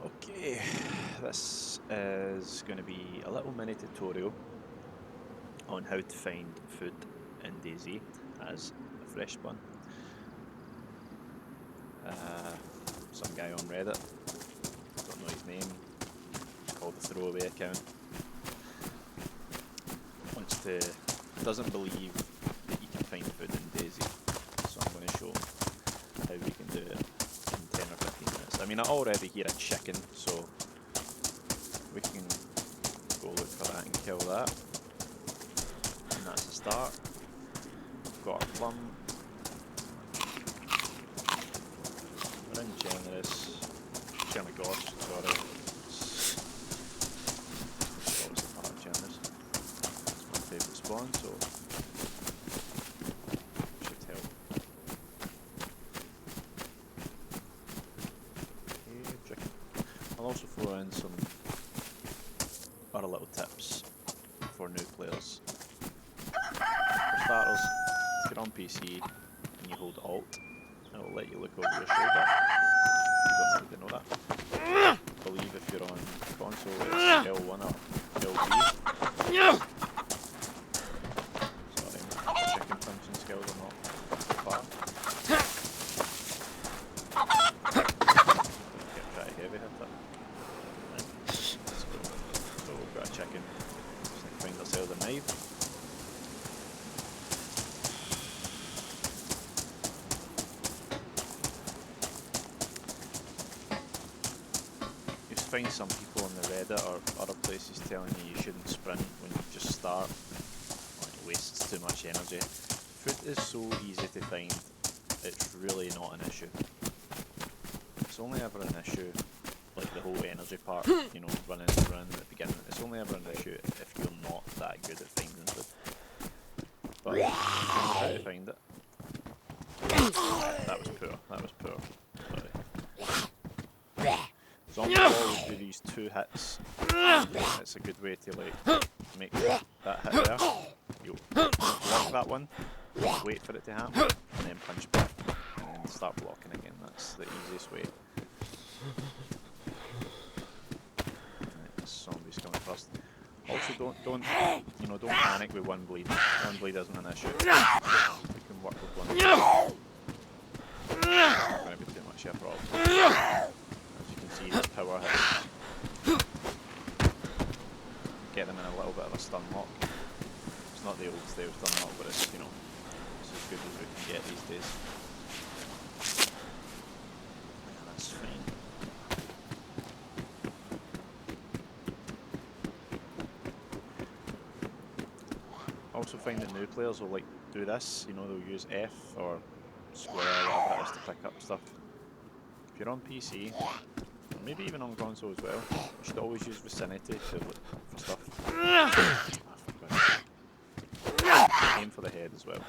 Okay, this is going to be a little mini tutorial on how to find food in DayZ as a fresh spawn. Some guy on Reddit, don't know his name, called the throwaway account, doesn't believe that you can find food in DayZ, so I'm going to show how we can do it in 10 or 15 minutes. I mean, I already hear a chicken, so we can go look for that and kill that. And that's the start. We've got our plum. We're in generous. Gosh, sorry. It's obviously part of generous. It's my favourite spawn, so should help. Okay, chicken. I'll also throw in some other little tips for new players. For starters, if you're on PC and you hold Alt, it will let you look over your shoulder. You don't need to know that. I believe if you're on console it's L1 or L2. Sorry, my chicken punching skills are not up to par. Get pretty heavy hitter. Right, let's go. So we've got a chicken. Just need to find ourselves a knife. Find some people on the Reddit or other places telling you shouldn't sprint when you just start. It wastes too much energy. Food is so easy to find, it's really not an issue. It's only ever an issue, like the whole energy part, you know, running at the beginning. It's only ever an issue if you're not that good at finding food. But you can try to find it. That was poor, that was poor. Sorry. Zombies always do these 2 hits. It's a good way to like make that hit there. You block that one, wait for it to happen, and then punch back, and then start blocking again. That's the easiest way. Right, zombies coming first. Also, don't panic with 1 bleed. 1 bleed isn't an issue. You can work with 1 bleed. It's not going to be too much of a problem. See these power hits. Get them in a little bit of a stun lock. It's not the old style stun lock, but it's, you know, it's as good as we can get these days. Yeah, that's fine. Also find the new players will like do this, you know, they'll use F or square or whatever it is to pick up stuff. If you're on PC, maybe even on console as well, you should always use vicinity to look for stuff. Aim for the head as well.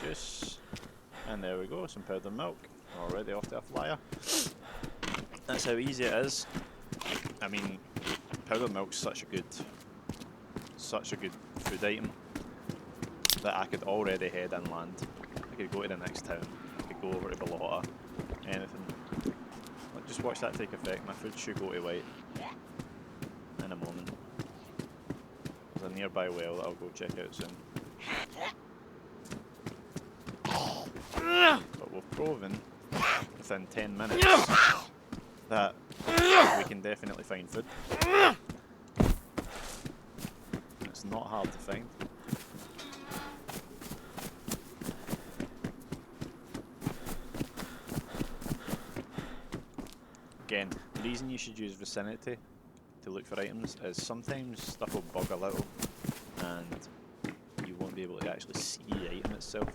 Juice, and there we go, some powdered milk, already off to a flyer. That's how easy it is. I mean, powdered milk's such a good food item that I could already head inland. I could go to the next town, I could go over to Balota, anything. Just watch that take effect. My food should go to white in a moment. There's a nearby well that I'll go check out soon. But we've proven within 10 minutes that we can definitely find food. It's not hard to find. Again, the reason you should use vicinity to look for items is sometimes stuff will bug a little and you won't be able to actually see the item itself.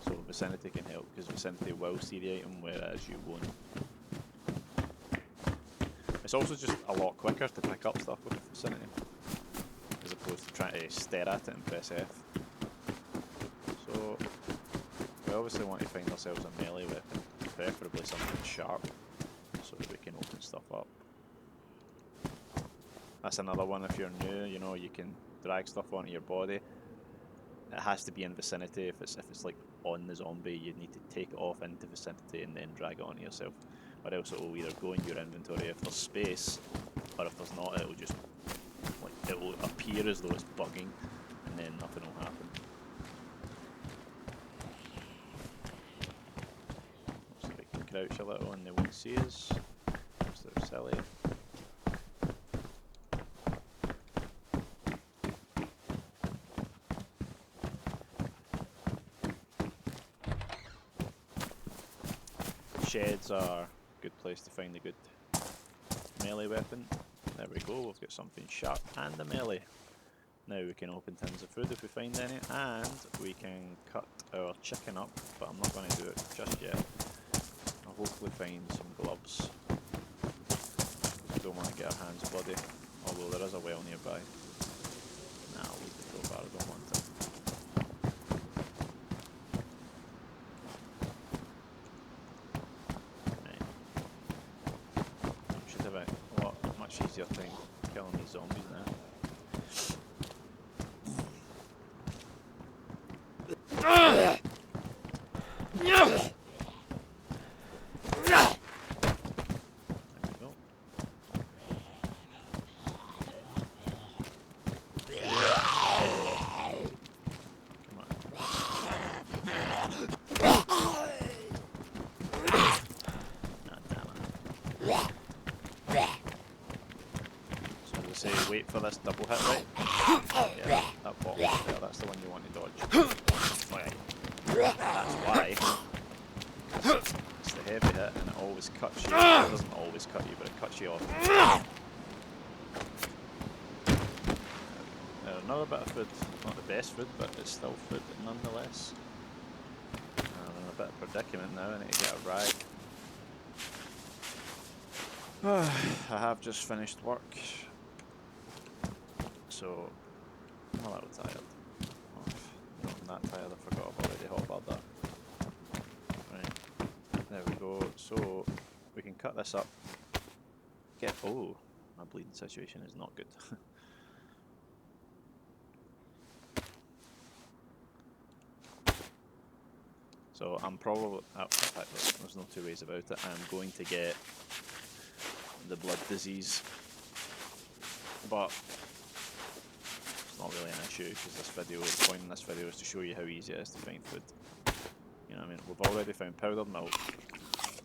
So vicinity can help, because vicinity will see the item, whereas you won't. It's also just a lot quicker to pick up stuff with vicinity, as opposed to trying to stare at it and press F. So we obviously want to find ourselves a melee weapon, preferably something sharp, so that we can open stuff up. That's another one. If you're new, you know, you can drag stuff onto your body. It has to be in vicinity. If it's like on the zombie, you need to take it off into vicinity and then drag it onto yourself, or else it will either go in your inventory if there's space, or if there's not, it will just it will appear as though it's bugging, and then nothing will happen. So we can crouch a little and they won't see us. So they're silly. Sheds are a good place to find a good melee weapon. There we go, we've got something sharp and a melee. Now we can open tins of food if we find any, and we can cut our chicken up, but I'm not going to do it just yet. I'll hopefully find some gloves. We don't want to get our hands bloody, although there is a well nearby. Nah, I'll leave the crowbar, I don't want it. Easier thing killing these zombies now. There we go. Come on. Say wait for this double hit, right? Yeah, that bottom there, that's the one you want to dodge. Right. That's why. It's the heavy hit and it always cuts you. It doesn't always cut you, but it cuts you off. Another bit of food. Not the best food, but it's still food nonetheless. I'm in a bit of predicament now, I need to get a rag. I have just finished work. So, I'm a little tired. Oh, no, I'm not tired, I forgot I've already hotbarred that. Right, there we go. So, we can cut this up. Oh, my bleeding situation is not good. So, I'm probably, in fact, there's no two ways about it. I'm going to get the blood disease. But not really an issue, because the point in this video is to show you how easy it is to find food. You know what I mean? We've already found powdered milk,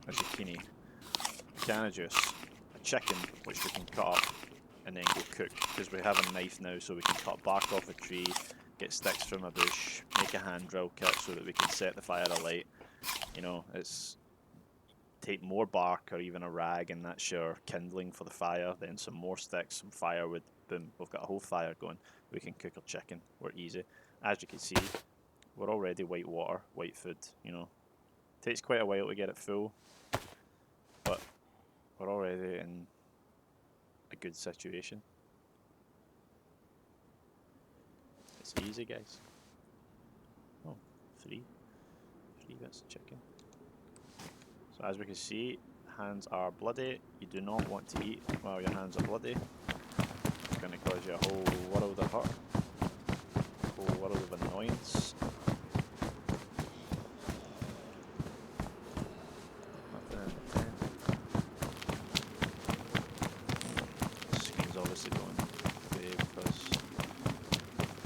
a zucchini, a can of juice, a chicken which we can cut up and then go cook, because we have a knife now, so we can cut bark off a tree, get sticks from a bush, make a hand drill kit so that we can set the fire alight. You know, it's take more bark or even a rag, and that's your kindling for the fire, then some more sticks, some firewood, boom, we've got a whole fire going. We can cook our chicken, we're easy. As you can see, we're already white water, white food, you know. Takes quite a while to get it full, but we're already in a good situation. It's easy, guys. Oh, three bits of chicken. So as we can see, hands are bloody. You do not want to eat while your hands are bloody. It's going to cause you a whole world of hurt, a whole world of annoyance. Nothing in the pen. The screen's obviously going away because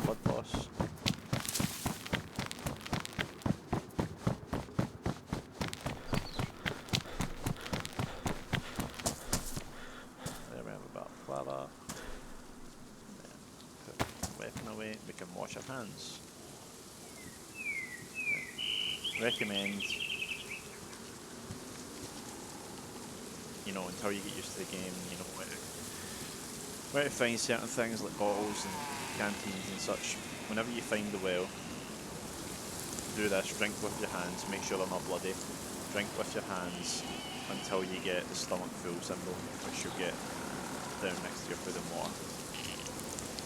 blood loss. We can wash our hands. Recommend you know, until you get used to the game, you know where to find certain things like bottles and canteens and such. Whenever you find the well, do this, drink with your hands, make sure they're not bloody. Drink with your hands until you get the stomach full symbol, which you'll get down next to your food and water.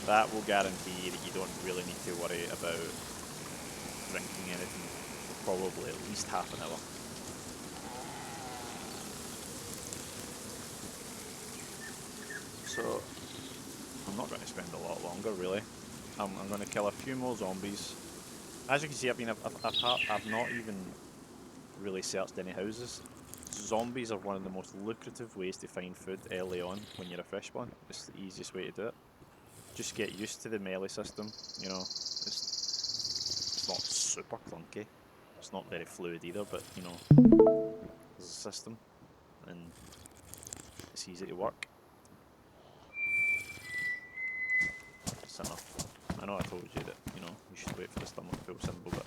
That will guarantee that you don't really need to worry about drinking anything for probably at least half an hour. So, I'm not going to spend a lot longer really. I'm going to kill a few more zombies. As you can see, I've not even really searched any houses. Zombies are one of the most lucrative ways to find food early on when you're a fresh spawn. It's the easiest way to do it. Just get used to the melee system, you know. It's not super clunky. It's not very fluid either, but you know, there's a system and it's easy to work. That's enough. I know I told you that, you know, you should wait for the stomach full symbol, but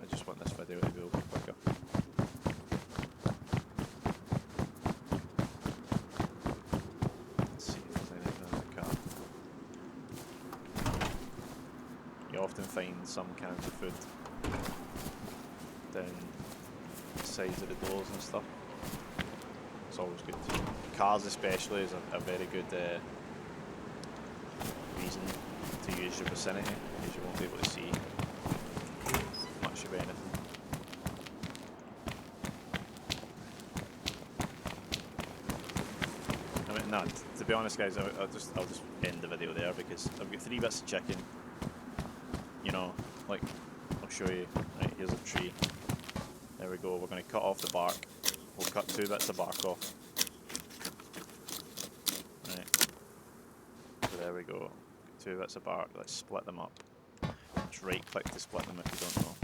I just want this video to go a bit quicker. Let's see if there's anything in the car. You often find some cans of food down the sides of the doors and stuff. It's always good to. Cars especially is a very good reason to use your vicinity, because you won't be able to see much of anything. I mean, no, to be honest guys, I'll just end the video there because I've got 3 bits of chicken. You know, like, I'll show you. Right, here's a tree. There we go, we're going to cut off the bark. We'll cut 2 bits of bark off. Right, so there we go. 2 bits of bark, let's split them up. Just right click to split them if you don't know.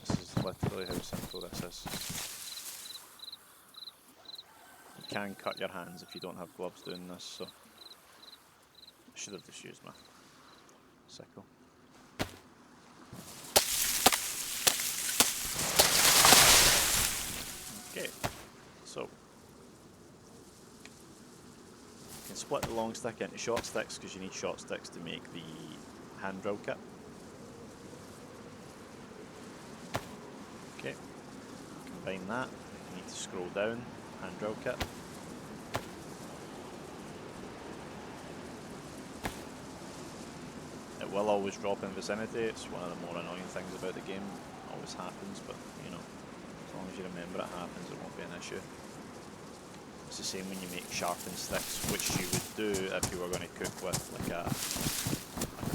This is literally how simple this is. You can cut your hands if you don't have gloves doing this, so I should have just used my sickle. Okay, so you can split the long stick into short sticks because you need short sticks to make the hand drill kit. Okay, combine that, you need to scroll down, hand drill kit. It will always drop in vicinity, it's one of the more annoying things about the game. It always happens, but you know, as long as you remember it happens, it won't be an issue. It's the same when you make sharpened sticks, which you would do if you were going to cook with like a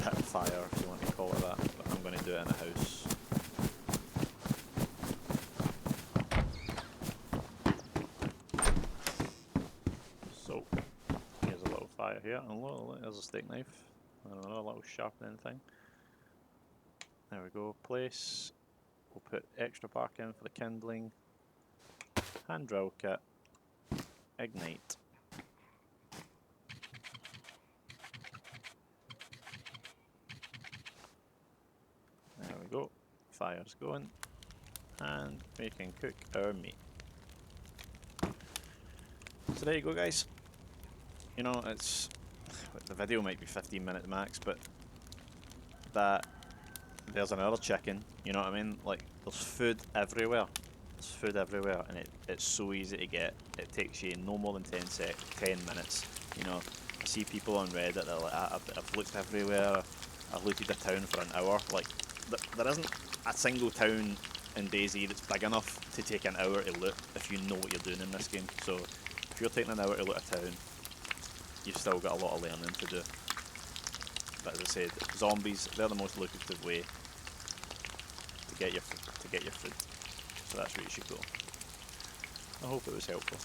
pit fire, if you want to call it that, but I'm going to do it in a house. So, here's a little fire here, and look, there's a steak knife, and another little sharpening thing. There we go, place. We'll put extra bark in for the kindling, hand drill kit, ignite. There we go, fire's going, and we can cook our meat. So there you go guys. You know, it's, the video might be 15 minutes max, but there's another chicken, you know what I mean? Like, there's food everywhere. There's food everywhere, and it's so easy to get. It takes you no more than 10 minutes. You know, I see people on Reddit that are like, I've looked everywhere, I've looted a town for an hour. Like, there isn't a single town in DayZ that's big enough to take an hour to loot if you know what you're doing in this game. So, if you're taking an hour to loot a town, you've still got a lot of learning to do. But as I said, zombies, they're the most lucrative way to get your food. So that's where you should go. I hope it was helpful.